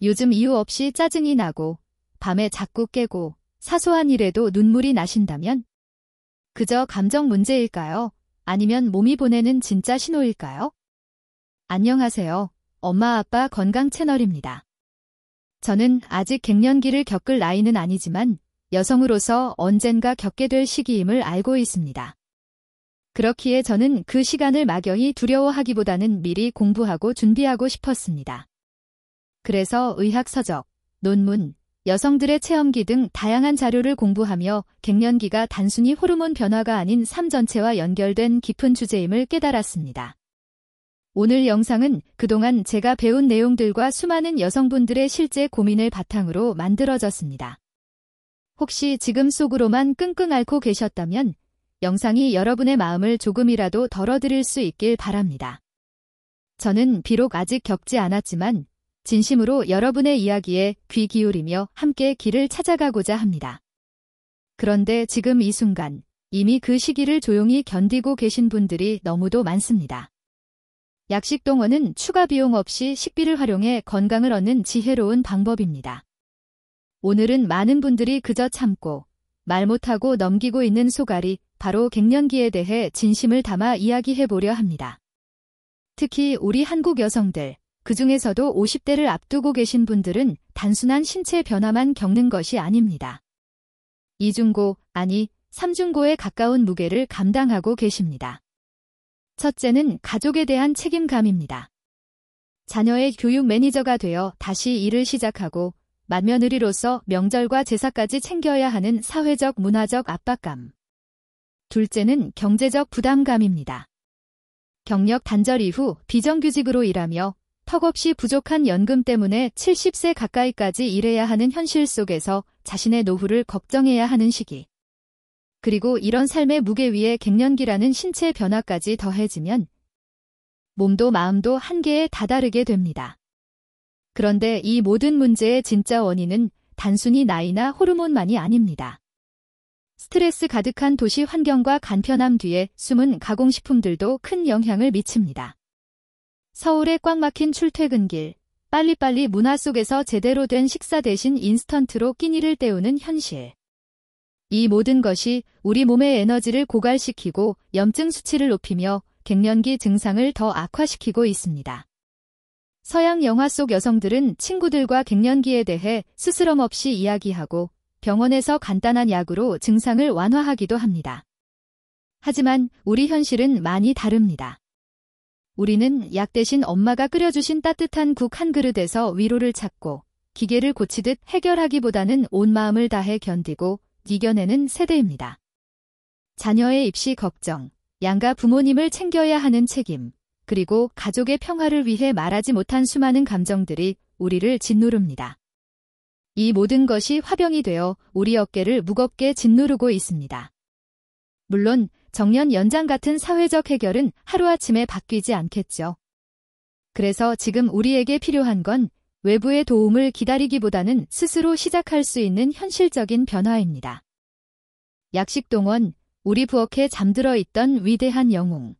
요즘 이유 없이 짜증이 나고 밤에 자꾸 깨고 사소한 일에도 눈물이 나신다면 그저 감정 문제일까요? 아니면 몸이 보내는 진짜 신호일까요? 안녕하세요. 엄마 아빠 건강 채널입니다. 저는 아직 갱년기를 겪을 나이는 아니지만 여성으로서 언젠가 겪게 될 시기임을 알고 있습니다. 그렇기에 저는 그 시간을 막연히 두려워하기보다는 미리 공부하고 준비하고 싶었습니다. 그래서 의학 서적, 논문, 여성들의 체험기 등 다양한 자료를 공부하며 갱년기가 단순히 호르몬 변화가 아닌 삶 전체와 연결된 깊은 주제임을 깨달았습니다. 오늘 영상은 그동안 제가 배운 내용들과 수많은 여성분들의 실제 고민을 바탕으로 만들어졌습니다. 혹시 지금 속으로만 끙끙 앓고 계셨다면 영상이 여러분의 마음을 조금이라도 덜어드릴 수 있길 바랍니다. 저는 비록 아직 겪지 않았지만 진심으로 여러분의 이야기에 귀 기울이며 함께 길을 찾아가고자 합니다. 그런데 지금 이 순간 이미 그 시기를 조용히 견디고 계신 분들이 너무도 많습니다. 약식동원은 추가 비용 없이 식비를 활용해 건강을 얻는 지혜로운 방법입니다. 오늘은 많은 분들이 그저 참고 말 못하고 넘기고 있는 소갈이 바로 갱년기에 대해 진심을 담아 이야기해보려 합니다. 특히 우리 한국 여성들, 그 중에서도 50대를 앞두고 계신 분들은 단순한 신체 변화만 겪는 것이 아닙니다. 이중고, 아니 삼중고에 가까운 무게를 감당하고 계십니다. 첫째는 가족에 대한 책임감입니다. 자녀의 교육 매니저가 되어 다시 일을 시작하고 맏며느리로서 명절과 제사까지 챙겨야 하는 사회적 문화적 압박감. 둘째는 경제적 부담감입니다. 경력 단절 이후 비정규직으로 일하며 턱없이 부족한 연금 때문에 70세 가까이까지 일해야 하는 현실 속에서 자신의 노후를 걱정해야 하는 시기. 그리고 이런 삶의 무게 위에 갱년기라는 신체 변화까지 더해지면 몸도 마음도 한계에 다다르게 됩니다. 그런데 이 모든 문제의 진짜 원인은 단순히 나이나 호르몬만이 아닙니다. 스트레스 가득한 도시 환경과 간편함 뒤에 숨은 가공식품들도 큰 영향을 미칩니다. 서울의 꽉 막힌 출퇴근길, 빨리빨리 문화 속에서 제대로 된 식사 대신 인스턴트로 끼니를 때우는 현실. 이 모든 것이 우리 몸의 에너지를 고갈시키고 염증 수치를 높이며 갱년기 증상을 더 악화시키고 있습니다. 서양 영화 속 여성들은 친구들과 갱년기에 대해 스스럼 없이 이야기하고 병원에서 간단한 약으로 증상을 완화하기도 합니다. 하지만 우리 현실은 많이 다릅니다. 우리는 약 대신 엄마가 끓여주신 따뜻한 국 한 그릇에서 위로를 찾고 기계를 고치듯 해결하기보다는 온 마음을 다해 견디고 이겨내는 세대입니다. 자녀의 입시 걱정, 양가 부모님을 챙겨야 하는 책임, 그리고 가족의 평화를 위해 말하지 못한 수많은 감정들이 우리를 짓누릅니다. 이 모든 것이 화병이 되어 우리 어깨를 무겁게 짓누르고 있습니다. 물론 정년 연장 같은 사회적 해결은 하루아침에 바뀌지 않겠죠. 그래서 지금 우리에게 필요한 건 외부의 도움을 기다리기보다는 스스로 시작할 수 있는 현실적인 변화입니다. 약식동원, 우리 부엌에 잠들어 있던 위대한 영웅.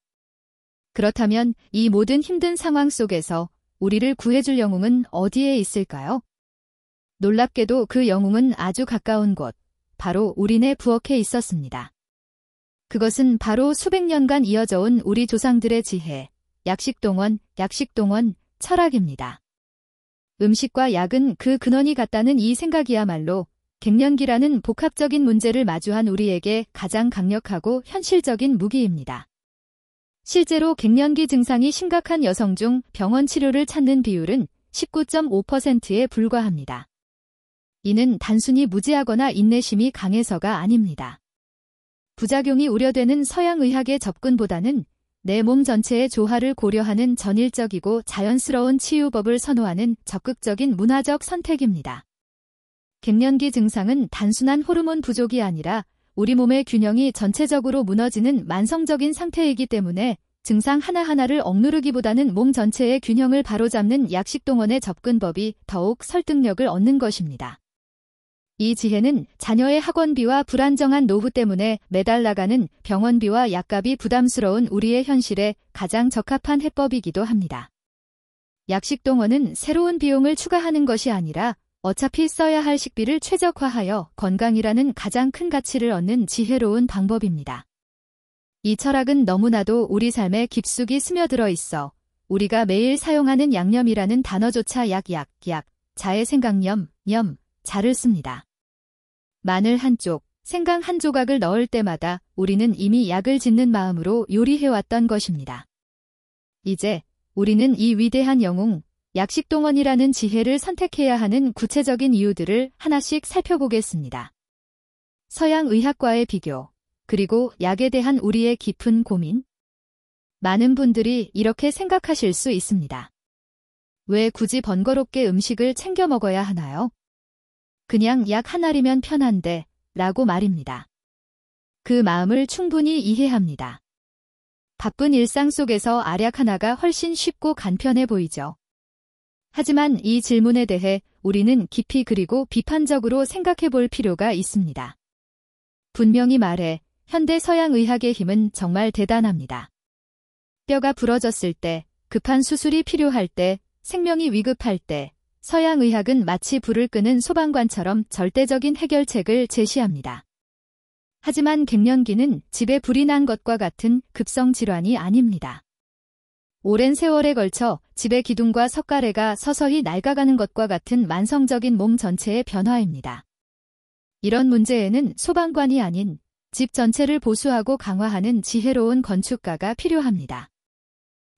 그렇다면 이 모든 힘든 상황 속에서 우리를 구해줄 영웅은 어디에 있을까요? 놀랍게도 그 영웅은 아주 가까운 곳, 바로 우리네 부엌에 있었습니다. 그것은 바로 수백 년간 이어져온 우리 조상들의 지혜, 약식동원, 철학입니다. 음식과 약은 그 근원이 같다는 이 생각이야말로 갱년기라는 복합적인 문제를 마주한 우리에게 가장 강력하고 현실적인 무기입니다. 실제로 갱년기 증상이 심각한 여성 중 병원 치료를 찾는 비율은 19.5%에 불과합니다. 이는 단순히 무지하거나 인내심이 강해서가 아닙니다. 부작용이 우려되는 서양 의학의 접근보다는 내 몸 전체의 조화를 고려하는 전일적이고 자연스러운 치유법을 선호하는 적극적인 문화적 선택입니다. 갱년기 증상은 단순한 호르몬 부족이 아니라 우리 몸의 균형이 전체적으로 무너지는 만성적인 상태이기 때문에 증상 하나하나를 억누르기보다는 몸 전체의 균형을 바로잡는 약식동원의 접근법이 더욱 설득력을 얻는 것입니다. 이 지혜는 자녀의 학원비와 불안정한 노후 때문에 매달 나가는 병원비와 약값이 부담스러운 우리의 현실에 가장 적합한 해법이기도 합니다. 약식동원은 새로운 비용을 추가하는 것이 아니라 어차피 써야 할 식비를 최적화하여 건강이라는 가장 큰 가치를 얻는 지혜로운 방법입니다. 이 철학은 너무나도 우리 삶에 깊숙이 스며들어 있어 우리가 매일 사용하는 양념이라는 단어조차 자의 생강념, 자를 씁니다. 마늘 한 쪽, 생강 한 조각을 넣을 때마다 우리는 이미 약을 짓는 마음으로 요리해왔던 것입니다. 이제 우리는 이 위대한 영웅, 약식동원이라는 지혜를 선택해야 하는 구체적인 이유들을 하나씩 살펴보겠습니다. 서양 의학과의 비교, 그리고 약에 대한 우리의 깊은 고민. 많은 분들이 이렇게 생각하실 수 있습니다. 왜 굳이 번거롭게 음식을 챙겨 먹어야 하나요? 그냥 약 한 알이면 편한데, 라고 말입니다. 그 마음을 충분히 이해합니다. 바쁜 일상 속에서 알약 하나가 훨씬 쉽고 간편해 보이죠. 하지만 이 질문에 대해 우리는 깊이 그리고 비판적으로 생각해 볼 필요가 있습니다. 분명히 말해 현대 서양 의학의 힘은 정말 대단합니다. 뼈가 부러졌을 때, 급한 수술이 필요할 때, 생명이 위급할 때, 서양 의학은 마치 불을 끄는 소방관처럼 절대적인 해결책을 제시합니다. 하지만 갱년기는 집에 불이 난 것과 같은 급성 질환이 아닙니다. 오랜 세월에 걸쳐 집의 기둥과 석가래가 서서히 낡아가는 것과 같은 만성적인 몸 전체의 변화입니다. 이런 문제에는 소방관이 아닌 집 전체를 보수하고 강화하는 지혜로운 건축가가 필요합니다.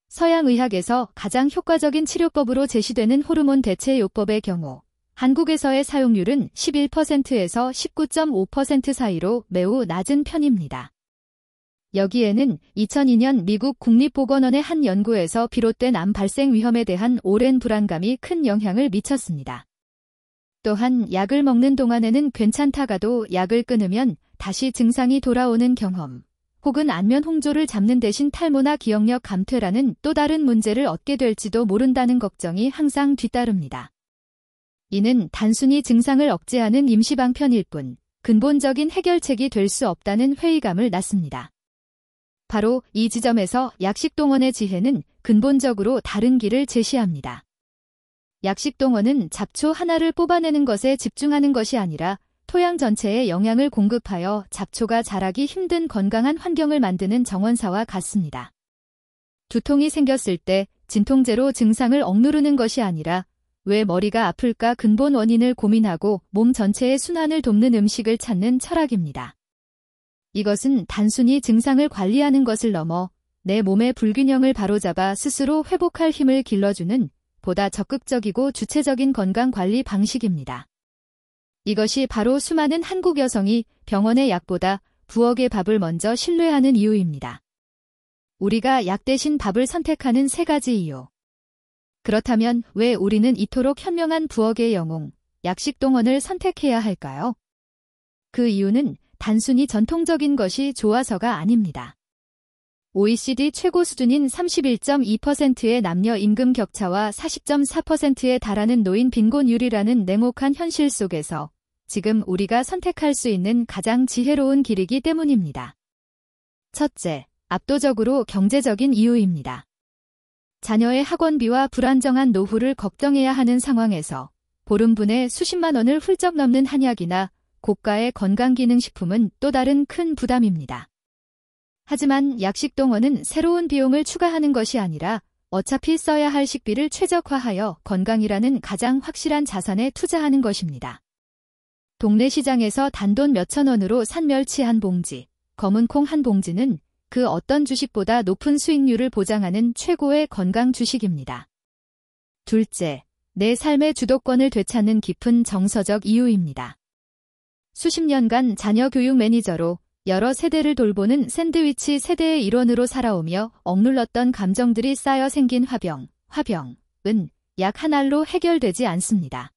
서양 의학에서 가장 효과적인 치료법으로 제시되는 호르몬 대체요법의 경우 한국에서의 사용률은 11%에서 19.5% 사이로 매우 낮은 편입니다. 여기에는 2002년 미국 국립보건원의 한 연구에서 비롯된 암 발생 위험에 대한 오랜 불안감이 큰 영향을 미쳤습니다. 또한 약을 먹는 동안에는 괜찮다가도 약을 끊으면 다시 증상이 돌아오는 경험, 혹은 안면 홍조를 잡는 대신 탈모나 기억력 감퇴라는 또 다른 문제를 얻게 될지도 모른다는 걱정이 항상 뒤따릅니다. 이는 단순히 증상을 억제하는 임시방편일 뿐 근본적인 해결책이 될 수 없다는 회의감을 낳습니다. 바로 이 지점에서 약식동원의 지혜는 근본적으로 다른 길을 제시합니다. 약식동원은 잡초 하나를 뽑아내는 것에 집중하는 것이 아니라 토양 전체에 영양을 공급하여 잡초가 자라기 힘든 건강한 환경을 만드는 정원사와 같습니다. 두통이 생겼을 때 진통제로 증상을 억누르는 것이 아니라 왜 머리가 아플까 근본 원인을 고민하고 몸 전체의 순환을 돕는 음식을 찾는 철학입니다. 이것은 단순히 증상을 관리하는 것을 넘어 내 몸의 불균형을 바로잡아 스스로 회복할 힘을 길러주는 보다 적극적이고 주체적인 건강관리 방식입니다. 이것이 바로 수많은 한국 여성이 병원의 약보다 부엌의 밥을 먼저 신뢰하는 이유입니다. 우리가 약 대신 밥을 선택하는 세 가지 이유. 그렇다면 왜 우리는 이토록 현명한 부엌의 영웅, 약식동원을 선택해야 할까요? 그 이유는 단순히 전통적인 것이 좋아서가 아닙니다. OECD 최고 수준인 31.2%의 남녀 임금 격차와 40.4%에 달하는 노인 빈곤율이라는 냉혹한 현실 속에서 지금 우리가 선택할 수 있는 가장 지혜로운 길이기 때문입니다. 첫째, 압도적으로 경제적인 이유입니다. 자녀의 학원비와 불안정한 노후를 걱정해야 하는 상황에서 보름분에 수십만 원을 훌쩍 넘는 한약이나 고가의 건강기능식품은 또 다른 큰 부담입니다. 하지만 약식동원은 새로운 비용을 추가하는 것이 아니라 어차피 써야 할 식비를 최적화하여 건강이라는 가장 확실한 자산에 투자하는 것입니다. 동네 시장에서 단돈 몇천 원으로 산 멸치 한 봉지, 검은 콩 한 봉지는 그 어떤 주식보다 높은 수익률을 보장하는 최고의 건강 주식입니다. 둘째, 내 삶의 주도권을 되찾는 깊은 정서적 이유입니다. 수십 년간 자녀 교육 매니저로 여러 세대를 돌보는 샌드위치 세대의 일원으로 살아오며 억눌렀던 감정들이 쌓여 생긴 화병은 약 한 알로 해결되지 않습니다.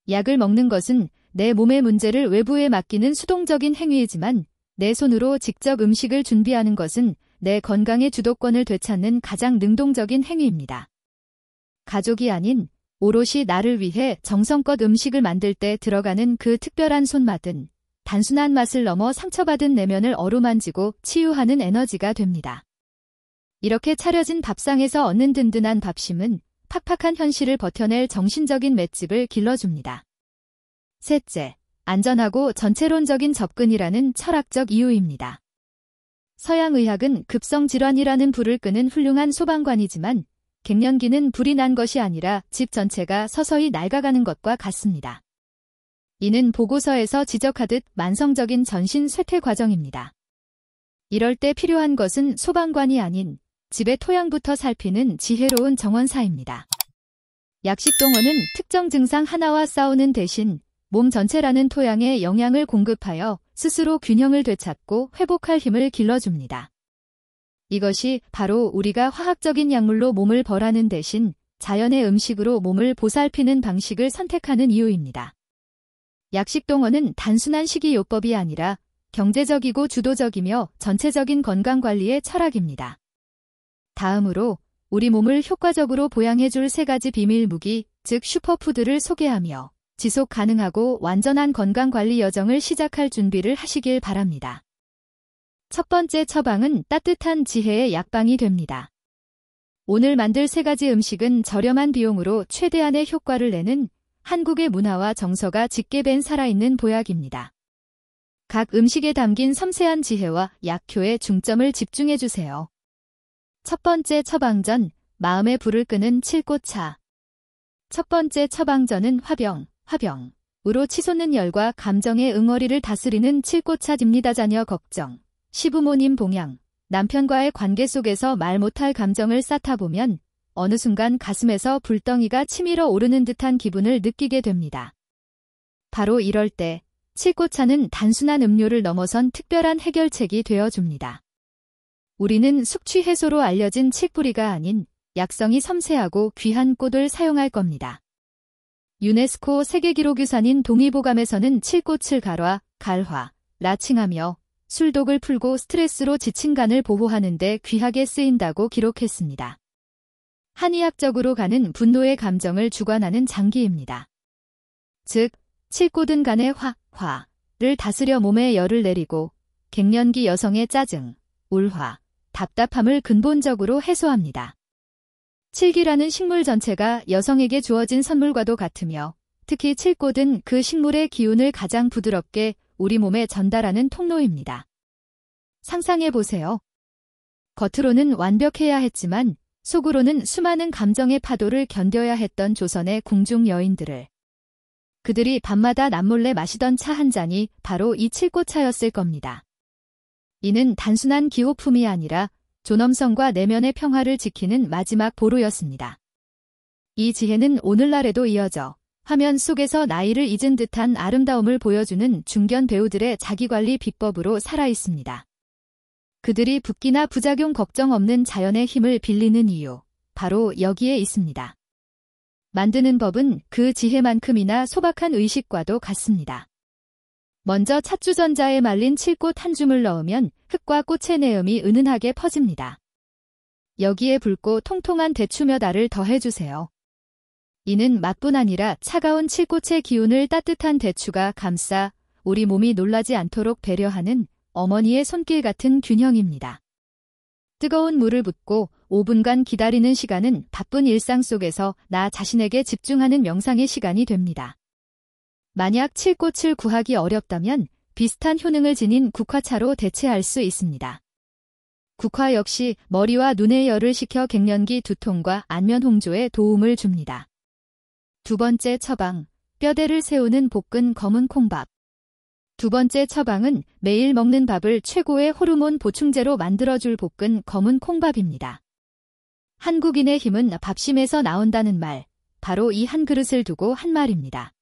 약을 먹는 것은 내 몸의 문제를 외부에 맡기는 수동적인 행위이지만 내 손으로 직접 음식을 준비하는 것은 내 건강의 주도권을 되찾는 가장 능동적인 행위입니다. 가족이 아닌 오롯이 나를 위해 정성껏 음식을 만들 때 들어가는 그 특별한 손맛은 단순한 맛을 넘어 상처받은 내면을 어루만지고 치유하는 에너지가 됩니다. 이렇게 차려진 밥상에서 얻는 든든한 밥심은 팍팍한 현실을 버텨낼 정신적인 맷집을 길러줍니다. 셋째, 안전하고 전체론적인 접근이라는 철학적 이유입니다. 서양 의학은 급성질환이라는 불을 끄는 훌륭한 소방관이지만 갱년기는 불이 난 것이 아니라 집 전체가 서서히 낡아가는 것과 같습니다. 이는 보고서에서 지적하듯 만성적인 전신 쇠퇴 과정입니다. 이럴 때 필요한 것은 소방관이 아닌 집의 토양부터 살피는 지혜로운 정원사입니다. 약식동원은 특정 증상 하나와 싸우는 대신 몸 전체라는 토양에 영양을 공급하여 스스로 균형을 되찾고 회복할 힘을 길러줍니다. 이것이 바로 우리가 화학적인 약물로 몸을 벌하는 대신 자연의 음식으로 몸을 보살피는 방식을 선택하는 이유입니다. 약식동원은 단순한 식이요법이 아니라 경제적이고 주도적이며 전체적인 건강관리의 철학입니다. 다음으로 우리 몸을 효과적으로 보양해줄 3가지 비밀 무기, 즉 슈퍼푸드를 소개하며 지속 가능하고 완전한 건강관리 여정을 시작할 준비를 하시길 바랍니다. 첫 번째 처방은 따뜻한 지혜의 약방이 됩니다. 오늘 만들 3가지 음식은 저렴한 비용으로 최대한의 효과를 내는 한국의 문화와 정서가 짙게 밴 살아있는 보약입니다. 각 음식에 담긴 섬세한 지혜와 약효에 중점을 집중해주세요. 첫 번째 처방전, 마음의 불을 끄는 칠꽃차. 첫 번째 처방전은 화병으로 치솟는 열과 감정의 응어리를 다스리는 칠꽃차입니다. 자녀 걱정, 시부모님 봉양, 남편과의 관계 속에서 말 못할 감정을 쌓다 보면 어느 순간 가슴에서 불덩이가 치밀어 오르는 듯한 기분을 느끼게 됩니다. 바로 이럴 때 칠꽃차는 단순한 음료를 넘어선 특별한 해결책이 되어줍니다. 우리는 숙취 해소로 알려진 칡뿌리가 아닌 약성이 섬세하고 귀한 꽃을 사용할 겁니다. 유네스코 세계기록유산인 동의보감에서는 칠꽃을 갈화, 라칭하며 술독을 풀고 스트레스로 지친 간을 보호하는 데 귀하게 쓰인다고 기록했습니다. 한의학적으로 간은 분노의 감정을 주관하는 장기입니다. 즉, 칠꽃은 간의 화를 다스려 몸에 열을 내리고 갱년기 여성의 짜증, 울화, 답답함을 근본적으로 해소합니다. 칠기라는 식물 전체가 여성에게 주어진 선물과도 같으며 특히 칠꽃은 그 식물의 기운을 가장 부드럽게 우리 몸에 전달하는 통로입니다. 상상해보세요. 겉으로는 완벽해야 했지만 속으로는 수많은 감정의 파도를 견뎌야 했던 조선의 궁중 여인들을. 그들이 밤마다 남몰래 마시던 차 한 잔이 바로 이 칠꽃차였을 겁니다. 이는 단순한 기호품이 아니라 존엄성과 내면의 평화를 지키는 마지막 보루였습니다. 이 지혜는 오늘날에도 이어져 화면 속에서 나이를 잊은 듯한 아름다움을 보여주는 중견 배우들의 자기관리 비법으로 살아있습니다. 그들이 붓기나 부작용 걱정 없는 자연의 힘을 빌리는 이유, 바로 여기에 있습니다. 만드는 법은 그 지혜만큼이나 소박한 의식과도 같습니다. 먼저 찻주전자에 말린 칠꽃 한 줌을 넣으면 흙과 꽃의 내음이 은은하게 퍼집니다. 여기에 붉고 통통한 대추 몇 알을 더해주세요. 이는 맛뿐 아니라 차가운 칠꽃의 기운을 따뜻한 대추가 감싸 우리 몸이 놀라지 않도록 배려하는 어머니의 손길 같은 균형입니다. 뜨거운 물을 붓고 5분간 기다리는 시간은 바쁜 일상 속에서 나 자신에게 집중하는 명상의 시간이 됩니다. 만약 칠꽃을 구하기 어렵다면 비슷한 효능을 지닌 국화차로 대체할 수 있습니다. 국화 역시 머리와 눈의 열을 식혀 갱년기 두통과 안면 홍조에 도움을 줍니다. 두 번째 처방, 뼈대를 세우는 볶은 검은 콩밥. 두 번째 처방은 매일 먹는 밥을 최고의 호르몬 보충제로 만들어줄 볶은 검은 콩밥입니다. 한국인의 힘은 밥심에서 나온다는 말, 바로 이 한 그릇을 두고 한 말입니다.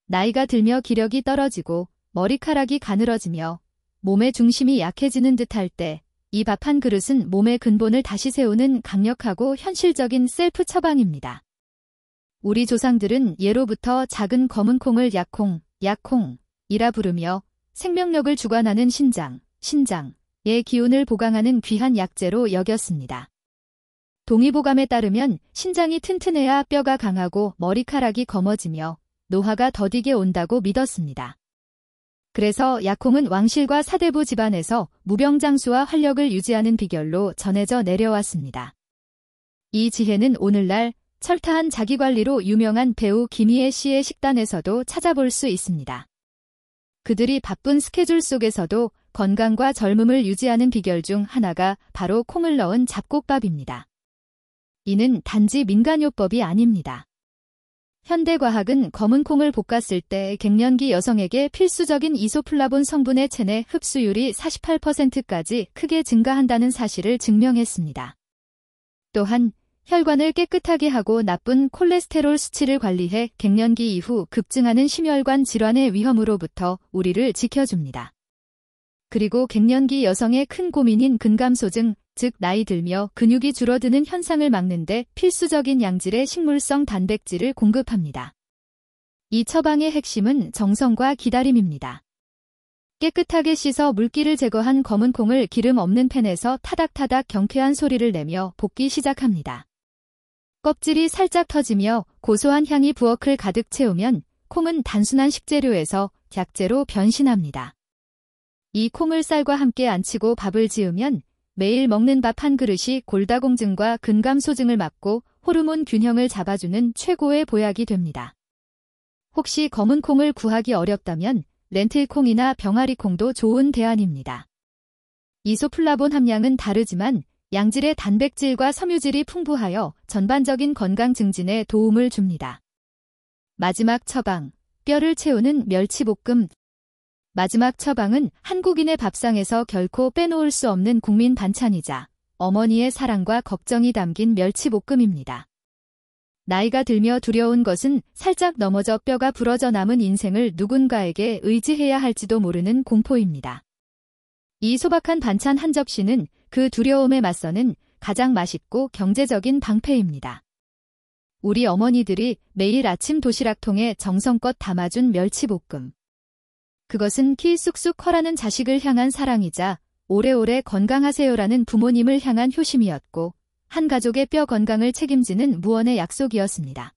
나이가 들며 기력이 떨어지고 머리카락이 가늘어지며 몸의 중심이 약해지는 듯할 때 이 밥 한 그릇은 몸의 근본을 다시 세우는 강력하고 현실적인 셀프 처방입니다. 우리 조상들은 예로부터 작은 검은 콩을 약콩이라 부르며 생명력을 주관하는 신장의 기운을 보강하는 귀한 약재로 여겼습니다. 동의보감에 따르면 신장이 튼튼해야 뼈가 강하고 머리카락이 검어지며 노화가 더디게 온다고 믿었습니다. 그래서 약콩은 왕실과 사대부 집안에서 무병장수와 활력을 유지하는 비결로 전해져 내려왔습니다. 이 지혜는 오늘날 철타한 자기관리로 유명한 배우 김희애 씨의 식단에서도 찾아볼 수 있습니다. 그들이 바쁜 스케줄 속에서도 건강과 젊음을 유지하는 비결 중 하나가 바로 콩을 넣은 잡곡밥입니다. 이는 단지 민간요법이 아닙니다. 현대과학은 검은 콩을 볶았을 때 갱년기 여성에게 필수적인 이소플라본 성분의 체내 흡수율이 48%까지 크게 증가한다는 사실을 증명했습니다. 또한 혈관을 깨끗하게 하고 나쁜 콜레스테롤 수치를 관리해 갱년기 이후 급증하는 심혈관 질환의 위험으로부터 우리를 지켜줍니다. 그리고 갱년기 여성의 큰 고민인 근감소증, 즉 나이 들며 근육이 줄어드는 현상을 막는 데 필수적인 양질의 식물성 단백질을 공급합니다. 이 처방의 핵심은 정성과 기다림입니다. 깨끗하게 씻어 물기를 제거한 검은 콩을 기름 없는 팬에서 타닥타닥 경쾌한 소리를 내며 볶기 시작합니다. 껍질이 살짝 터지며 고소한 향이 부엌을 가득 채우면 콩은 단순한 식재료에서 약재로 변신합니다. 이 콩을 쌀과 함께 안치고 밥을 지으면 매일 먹는 밥 한 그릇이 골다공증과 근감소증을 막고 호르몬 균형을 잡아주는 최고의 보약이 됩니다. 혹시 검은 콩을 구하기 어렵다면 렌틸콩이나 병아리콩도 좋은 대안입니다. 이소플라본 함량은 다르지만 양질의 단백질과 섬유질이 풍부하여 전반적인 건강 증진에 도움을 줍니다. 마지막 처방, 뼈를 채우는 멸치볶음. 마지막 처방은 한국인의 밥상에서 결코 빼놓을 수 없는 국민 반찬이자 어머니의 사랑과 걱정이 담긴 멸치볶음입니다. 나이가 들며 두려운 것은 살짝 넘어져 뼈가 부러져 남은 인생을 누군가에게 의지해야 할지도 모르는 공포입니다. 이 소박한 반찬 한 접시는 그 두려움에 맞서는 가장 맛있고 경제적인 방패입니다. 우리 어머니들이 매일 아침 도시락통에 정성껏 담아준 멸치볶음. 그것은 키 쑥쑥 커라는 자식을 향한 사랑이자 오래오래 건강하세요라는 부모님을 향한 효심이었고 한 가족의 뼈 건강을 책임지는 무언의 약속이었습니다.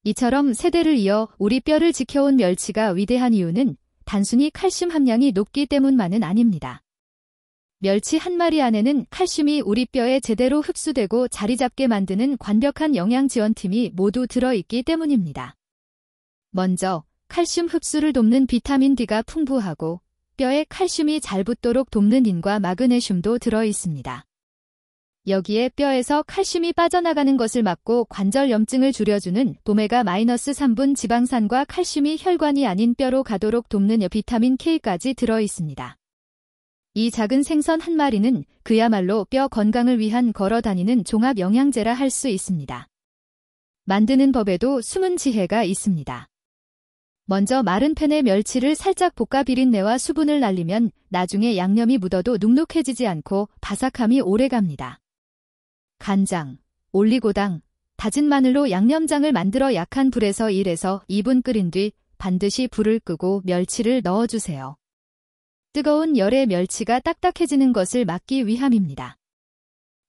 이처럼 세대를 이어 우리 뼈를 지켜온 멸치가 위대한 이유는 단순히 칼슘 함량이 높기 때문만은 아닙니다. 멸치 한 마리 안에는 칼슘이 우리 뼈에 제대로 흡수되고 자리 잡게 만드는 완벽한 영양 지원팀이 모두 들어있기 때문입니다. 먼저 칼슘 흡수를 돕는 비타민 D가 풍부하고 뼈에 칼슘이 잘 붙도록 돕는 인과 마그네슘도 들어있습니다. 여기에 뼈에서 칼슘이 빠져나가는 것을 막고 관절 염증을 줄여주는 오메가-3분 지방산과 칼슘이 혈관이 아닌 뼈로 가도록 돕는 비타민 K까지 들어있습니다. 이 작은 생선 한 마리는 그야말로 뼈 건강을 위한 걸어다니는 종합 영양제라 할 수 있습니다. 만드는 법에도 숨은 지혜가 있습니다. 먼저 마른 팬에 멸치를 살짝 볶아 비린내와 수분을 날리면 나중에 양념이 묻어도 눅눅해지지 않고 바삭함이 오래갑니다. 간장, 올리고당, 다진 마늘로 양념장을 만들어 약한 불에서 1에서 2분 끓인 뒤 반드시 불을 끄고 멸치를 넣어주세요. 뜨거운 열에 멸치가 딱딱해지는 것을 막기 위함입니다.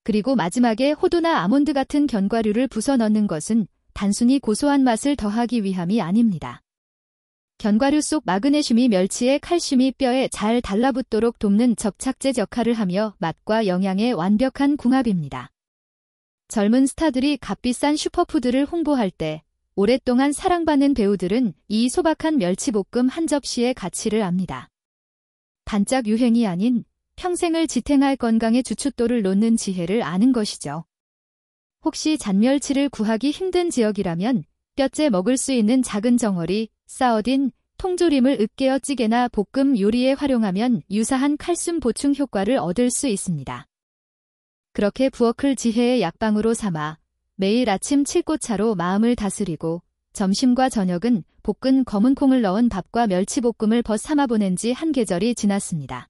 그리고 마지막에 호두나 아몬드 같은 견과류를 부숴 넣는 것은 단순히 고소한 맛을 더하기 위함이 아닙니다. 견과류 속 마그네슘이 멸치의 칼슘이 뼈에 잘 달라붙도록 돕는 접착제 역할을 하며 맛과 영양의 완벽한 궁합입니다. 젊은 스타들이 값비싼 슈퍼푸드를 홍보할 때 오랫동안 사랑받는 배우들은 이 소박한 멸치볶음 한 접시의 가치를 압니다. 반짝 유행이 아닌 평생을 지탱할 건강의 주춧돌을 놓는 지혜를 아는 것이죠. 혹시 잔멸치를 구하기 힘든 지역이라면 뼈째 먹을 수 있는 작은 정어리, 사어딘, 통조림을 으깨어 찌개나 볶음 요리에 활용하면 유사한 칼슘 보충 효과를 얻을 수 있습니다. 그렇게 부엌을 지혜의 약방으로 삼아 매일 아침 칠꽃차로 마음을 다스리고 점심과 저녁은 볶은 검은 콩을 넣은 밥과 멸치볶음을 벗삼아 보낸 지 한 계절이 지났습니다.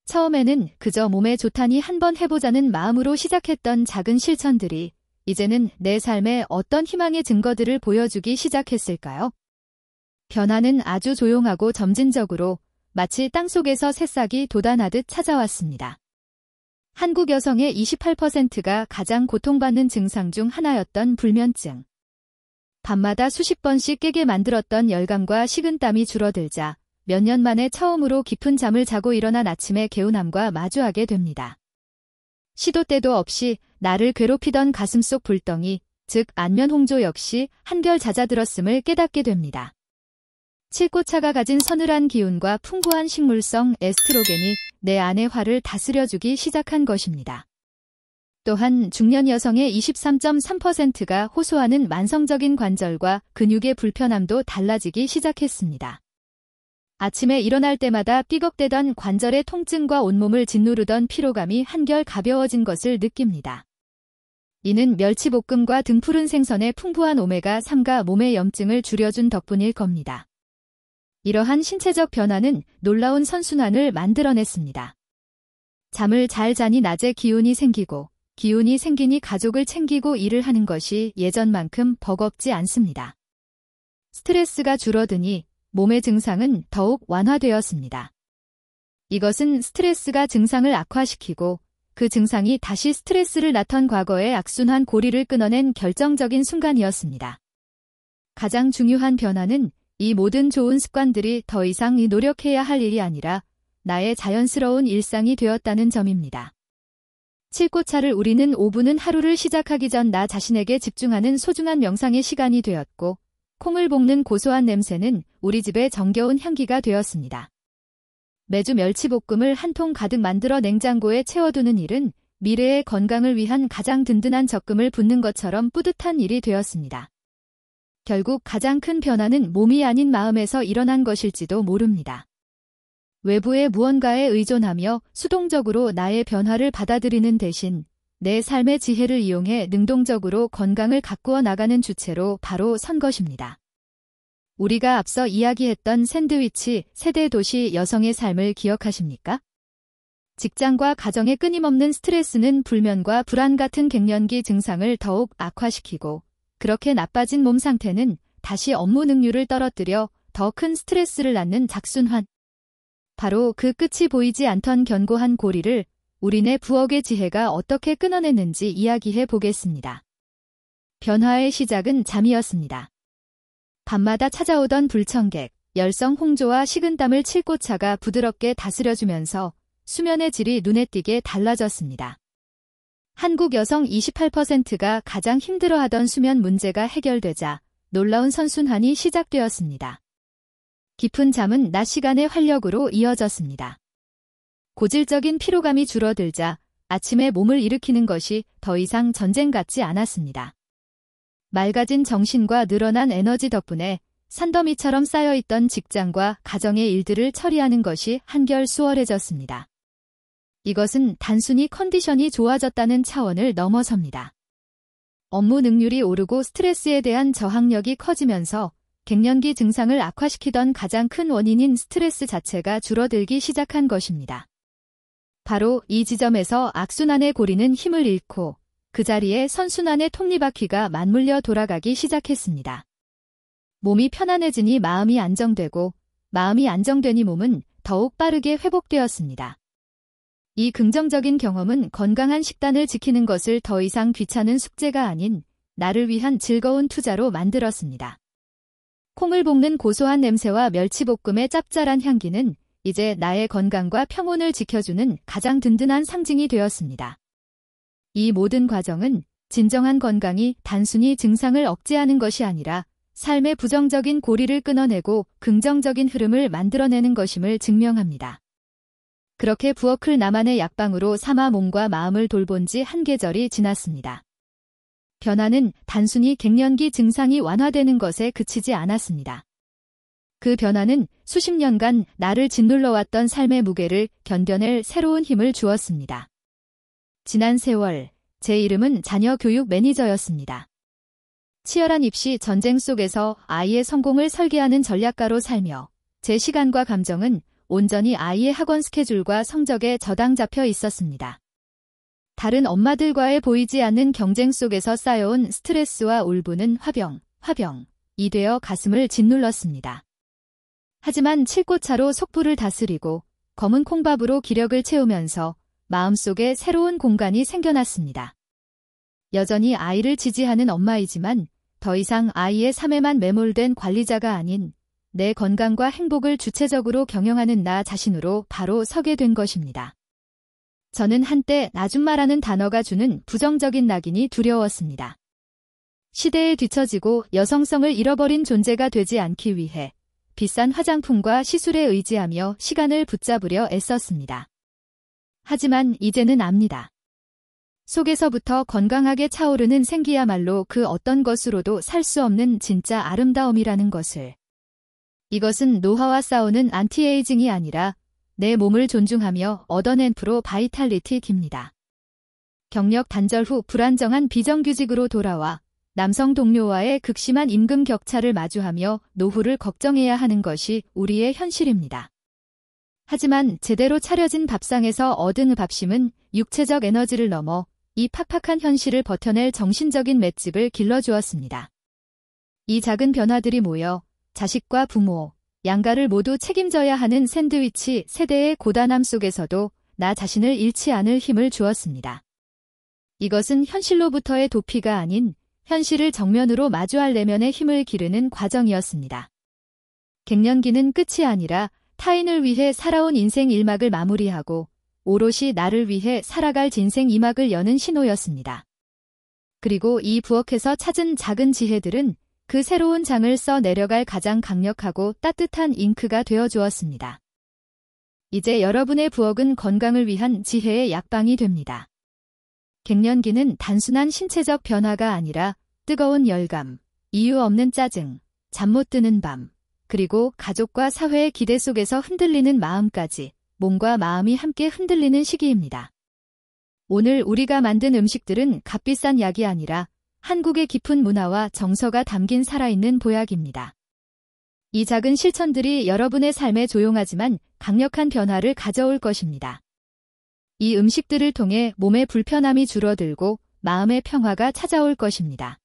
처음에는 그저 몸에 좋다니 한번 해보자는 마음으로 시작했던 작은 실천들이 이제는 내 삶에 어떤 희망의 증거들을 보여주기 시작했을까요? 변화는 아주 조용하고 점진적으로 마치 땅속에서 새싹이 돋아나듯 찾아왔습니다. 한국 여성의 28%가 가장 고통받는 증상 중 하나였던 불면증. 밤마다 수십 번씩 깨게 만들었던 열감과 식은땀이 줄어들자 몇 년 만에 처음으로 깊은 잠을 자고 일어난 아침에 개운함과 마주하게 됩니다. 시도 때도 없이 나를 괴롭히던 가슴속 불덩이, 즉 안면 홍조 역시 한결 잦아들었음을 깨닫게 됩니다. 칠꽃차가 가진 서늘한 기운과 풍부한 식물성 에스트로겐이 내 안의 화를 다스려주기 시작한 것입니다. 또한 중년 여성의 23.3%가 호소하는 만성적인 관절과 근육의 불편함도 달라지기 시작했습니다. 아침에 일어날 때마다 삐걱대던 관절의 통증과 온몸을 짓누르던 피로감이 한결 가벼워진 것을 느낍니다. 이는 멸치볶음과 등푸른 생선의 풍부한 오메가3가 몸의 염증을 줄여준 덕분일 겁니다. 이러한 신체적 변화는 놀라운 선순환을 만들어냈습니다. 잠을 잘 자니 낮에 기운이 생기고, 기운이 생기니 가족을 챙기고 일을 하는 것이 예전만큼 버겁지 않습니다. 스트레스가 줄어드니 몸의 증상은 더욱 완화되었습니다. 이것은 스트레스가 증상을 악화시키고 그 증상이 다시 스트레스를 낳던 과거의 악순환 고리를 끊어낸 결정적인 순간이었습니다. 가장 중요한 변화는 이 모든 좋은 습관들이 더 이상 노력해야 할 일이 아니라 나의 자연스러운 일상이 되었다는 점입니다. 칠꽃차를 우리는 5분은 하루를 시작하기 전 나 자신에게 집중하는 소중한 명상의 시간이 되었고, 콩을 볶는 고소한 냄새는 우리 집의 정겨운 향기가 되었습니다. 매주 멸치볶음을 한 통 가득 만들어 냉장고에 채워두는 일은 미래의 건강을 위한 가장 든든한 적금을 붓는 것처럼 뿌듯한 일이 되었습니다. 결국 가장 큰 변화는 몸이 아닌 마음에서 일어난 것일지도 모릅니다. 외부의 무언가에 의존하며 수동적으로 나의 변화를 받아들이는 대신 내 삶의 지혜를 이용해 능동적으로 건강을 가꾸어 나가는 주체로 바로 선 것입니다. 우리가 앞서 이야기했던 샌드위치 세대 도시 여성의 삶을 기억하십니까? 직장과 가정의 끊임없는 스트레스는 불면과 불안 같은 갱년기 증상을 더욱 악화시키고, 그렇게 나빠진 몸 상태는 다시 업무 능률을 떨어뜨려 더 큰 스트레스를 낳는 작순환. 바로 그 끝이 보이지 않던 견고한 고리를 우리네 부엌의 지혜가 어떻게 끊어냈는지 이야기해 보겠습니다. 변화의 시작은 잠이었습니다. 밤마다 찾아오던 불청객, 열성 홍조와 식은땀을 칠꽃차가 부드럽게 다스려주면서 수면의 질이 눈에 띄게 달라졌습니다. 한국 여성 28%가 가장 힘들어하던 수면 문제가 해결되자 놀라운 선순환이 시작되었습니다. 깊은 잠은 낮 시간의 활력으로 이어졌습니다. 고질적인 피로감이 줄어들자 아침에 몸을 일으키는 것이 더 이상 전쟁 같지 않았습니다. 맑아진 정신과 늘어난 에너지 덕분에 산더미처럼 쌓여있던 직장과 가정의 일들을 처리하는 것이 한결 수월해졌습니다. 이것은 단순히 컨디션이 좋아졌다는 차원을 넘어섭니다. 업무 능률이 오르고 스트레스에 대한 저항력이 커지면서 갱년기 증상을 악화시키던 가장 큰 원인인 스트레스 자체가 줄어들기 시작한 것입니다. 바로 이 지점에서 악순환의 고리는 힘을 잃고 그 자리에 선순환의 톱니바퀴가 맞물려 돌아가기 시작했습니다. 몸이 편안해지니 마음이 안정되고 마음이 안정되니 몸은 더욱 빠르게 회복되었습니다. 이 긍정적인 경험은 건강한 식단을 지키는 것을 더 이상 귀찮은 숙제가 아닌 나를 위한 즐거운 투자로 만들었습니다. 콩을 볶는 고소한 냄새와 멸치볶음의 짭짤한 향기는 이제 나의 건강과 평온을 지켜주는 가장 든든한 상징이 되었습니다. 이 모든 과정은 진정한 건강이 단순히 증상을 억제하는 것이 아니라 삶의 부정적인 고리를 끊어내고 긍정적인 흐름을 만들어내는 것임을 증명합니다. 그렇게 부엌을 나만의 약방으로 삼아 몸과 마음을 돌본 지 한 계절이 지났습니다. 변화는 단순히 갱년기 증상이 완화되는 것에 그치지 않았습니다. 그 변화는 수십 년간 나를 짓눌러왔던 삶의 무게를 견뎌낼 새로운 힘을 주었습니다. 지난 세월, 제 이름은 자녀 교육 매니저였습니다. 치열한 입시 전쟁 속에서 아이의 성공을 설계하는 전략가로 살며 제 시간과 감정은 온전히 아이의 학원 스케줄과 성적에 저당 잡혀 있었습니다. 다른 엄마들과의 보이지 않는 경쟁 속에서 쌓여온 스트레스와 울분은 화병이 되어 가슴을 짓눌렀습니다. 하지만 칠꽃차로 속부를 다스리고 검은 콩밥으로 기력을 채우면서 마음속에 새로운 공간이 생겨났습니다. 여전히 아이를 지지하는 엄마이지만 더 이상 아이의 삶에만 매몰된 관리자가 아닌 내 건강과 행복을 주체적으로 경영하는 나 자신으로 바로 서게 된 것입니다. 저는 한때 아줌마라는 단어가 주는 부정적인 낙인이 두려웠습니다. 시대에 뒤처지고 여성성을 잃어버린 존재가 되지 않기 위해 비싼 화장품과 시술에 의지하며 시간을 붙잡으려 애썼습니다. 하지만 이제는 압니다. 속에서부터 건강하게 차오르는 생기야말로 그 어떤 것으로도 살 수 없는 진짜 아름다움이라는 것을. 이것은 노화와 싸우는 안티에이징이 아니라 내 몸을 존중하며 얻어낸 프로 바이탈리티 깁니다. 경력 단절 후 불안정한 비정규직으로 돌아와 남성 동료와의 극심한 임금 격차를 마주하며 노후를 걱정해야 하는 것이 우리의 현실입니다. 하지만 제대로 차려진 밥상에서 얻은 밥심은 육체적 에너지를 넘어 이 팍팍한 현실을 버텨낼 정신적인 맷집을 길러주었습니다. 이 작은 변화들이 모여 자식과 부모, 양가를 모두 책임져야 하는 샌드위치 세대의 고단함 속에서도 나 자신을 잃지 않을 힘을 주었습니다. 이것은 현실로부터의 도피가 아닌 현실을 정면으로 마주할 내면의 힘을 기르는 과정이었습니다. 갱년기는 끝이 아니라 타인을 위해 살아온 인생 1막을 마무리하고 오롯이 나를 위해 살아갈 인생 2막을 여는 신호였습니다. 그리고 이 부엌에서 찾은 작은 지혜들은 그 새로운 장을 써 내려갈 가장 강력하고 따뜻한 잉크가 되어주었습니다. 이제 여러분의 부엌은 건강을 위한 지혜의 약방이 됩니다. 갱년기는 단순한 신체적 변화가 아니라 뜨거운 열감, 이유 없는 짜증, 잠 못 드는 밤, 그리고 가족과 사회의 기대 속에서 흔들리는 마음까지 몸과 마음이 함께 흔들리는 시기입니다. 오늘 우리가 만든 음식들은 값비싼 약이 아니라 한국의 깊은 문화와 정서가 담긴 살아있는 보약입니다. 이 작은 실천들이 여러분의 삶에 조용하지만 강력한 변화를 가져올 것입니다. 이 음식들을 통해 몸의 불편함이 줄어들고 마음의 평화가 찾아올 것입니다.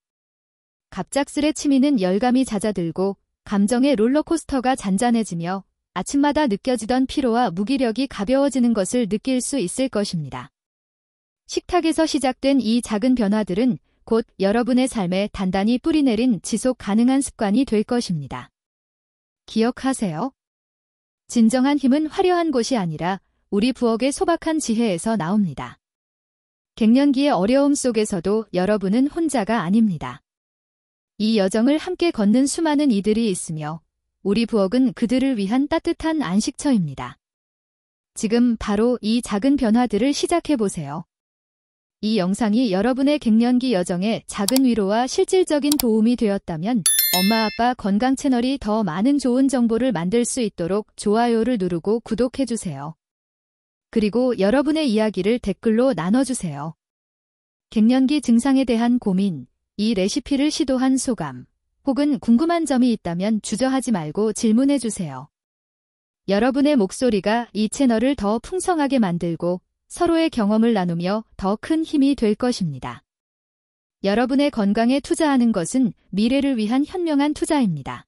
갑작스레 치미는 열감이 잦아들고 감정의 롤러코스터가 잔잔해지며 아침마다 느껴지던 피로와 무기력이 가벼워지는 것을 느낄 수 있을 것입니다. 식탁에서 시작된 이 작은 변화들은 곧 여러분의 삶에 단단히 뿌리내린 지속 가능한 습관이 될 것입니다. 기억하세요. 진정한 힘은 화려한 곳이 아니라 우리 부엌의 소박한 지혜에서 나옵니다. 갱년기의 어려움 속에서도 여러분은 혼자가 아닙니다. 이 여정을 함께 걷는 수많은 이들이 있으며 우리 부엌은 그들을 위한 따뜻한 안식처입니다. 지금 바로 이 작은 변화들을 시작해보세요. 이 영상이 여러분의 갱년기 여정에 작은 위로와 실질적인 도움이 되었다면 엄마 아빠 건강 채널이 더 많은 좋은 정보를 만들 수 있도록 좋아요를 누르고 구독해주세요. 그리고 여러분의 이야기를 댓글로 나눠주세요. 갱년기 증상에 대한 고민, 이 레시피를 시도한 소감, 혹은 궁금한 점이 있다면 주저하지 말고 질문해주세요. 여러분의 목소리가 이 채널을 더 풍성하게 만들고 서로의 경험을 나누며 더 큰 힘이 될 것입니다. 여러분의 건강에 투자하는 것은 미래를 위한 현명한 투자입니다.